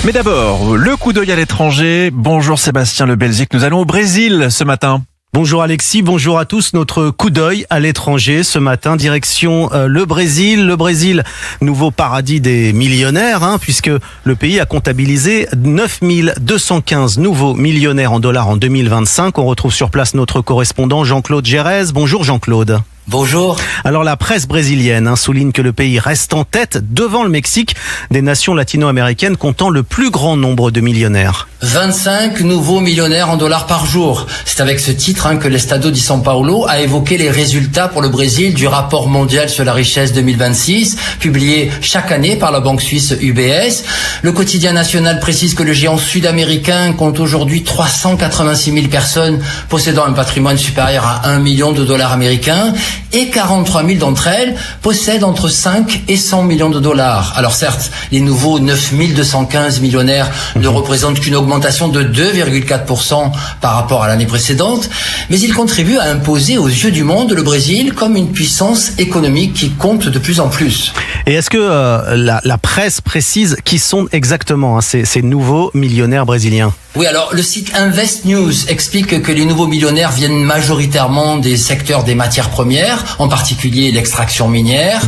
Mais d'abord, le coup d'œil à l'étranger. Bonjour Sébastien Le Belzic, nous allons au Brésil ce matin. Bonjour Alexis, bonjour à tous. Notre coup d'œil à l'étranger ce matin, direction le Brésil. Le Brésil, nouveau paradis des millionnaires, puisque le pays a comptabilisé 9215 nouveaux millionnaires en dollars en 2025. On retrouve sur place notre correspondant Jean-Claude Gérès. Bonjour Jean-Claude. Bonjour. Alors la presse brésilienne souligne que le pays reste en tête devant le Mexique des nations latino-américaines comptant le plus grand nombre de millionnaires. 25 nouveaux millionnaires en dollars par jour. C'est avec ce titre que l'Estado di São Paulo a évoqué les résultats pour le Brésil du rapport mondial sur la richesse 2026, publié chaque année par la banque suisse UBS. Le quotidien national précise que le géant sud-américain compte aujourd'hui 386 000 personnes possédant un patrimoine supérieur à 1 million de dollars américains et 43 000 d'entre elles possèdent entre 5 et 100 millions de dollars. Alors certes, les nouveaux 9 215 millionnaires ne représentent qu'une augmentation de 2,4% par rapport à l'année précédente, mais ils contribuent à imposer aux yeux du monde le Brésil comme une puissance économique qui compte de plus en plus. Et est-ce que la presse précise qui sont exactement ces nouveaux millionnaires brésiliens ? Oui, alors le site Invest News explique que les nouveaux millionnaires viennent majoritairement des secteurs des matières premières, en particulier l'extraction minière.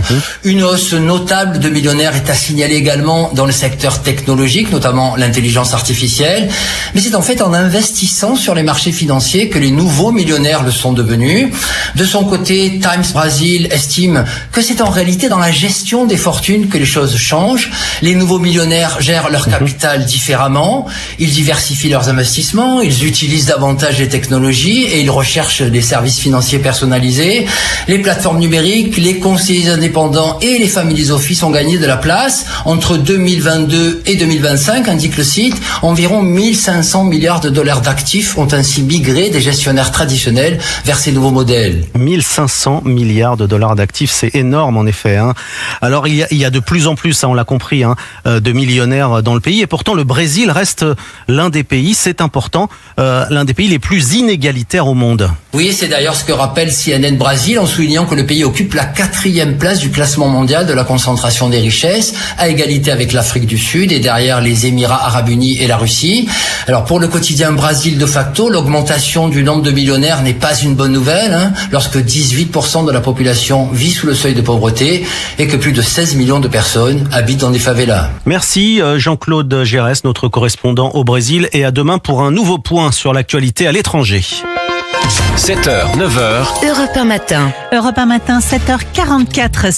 Une hausse notable de millionnaires est à signaler également dans le secteur technologique, notamment l'intelligence artificielle. Mais c'est en fait en investissant sur les marchés financiers que les nouveaux millionnaires le sont devenus. De son côté, Times Brasil estime que c'est en réalité dans la gestion des fortunes que les choses changent. Les nouveaux millionnaires gèrent leur capital différemment. Ils diversifient leurs investissements, ils utilisent davantage les technologies et ils recherchent des services financiers personnalisés. Les plateformes numériques, les conseillers indépendants et les family office ont gagné de la place. Entre 2022 et 2025, indique le site, environ 1500 milliards de dollars d'actifs ont ainsi migré des gestionnaires traditionnels vers ces nouveaux modèles. 1500 milliards de dollars d'actifs, c'est énorme en effet. Alors il y a de plus en plus, on l'a compris, de millionnaires dans le pays et pourtant le Brésil reste l'un des pays, c'est important, l'un des pays les plus inégalitaires au monde. Oui, c'est d'ailleurs ce que rappelle CNN Brésil en soulignant que le pays occupe la 4e place du classement mondial de la concentration des richesses, à égalité avec l'Afrique du Sud et derrière les Émirats Arabes Unis et la Russie. Alors pour le quotidien Brésil de facto, l'augmentation du nombre de millionnaires n'est pas une bonne nouvelle, lorsque 18% de la population vit sous le seuil de pauvreté et que plus de 16 millions de personnes habitent dans des favelas. Merci Jean-Claude Gérès, notre correspondant au Brésil, et à demain pour un nouveau point sur l'actualité à l'étranger. 7h, 9h. Europe 1 matin. Europe 1 matin, 7h44.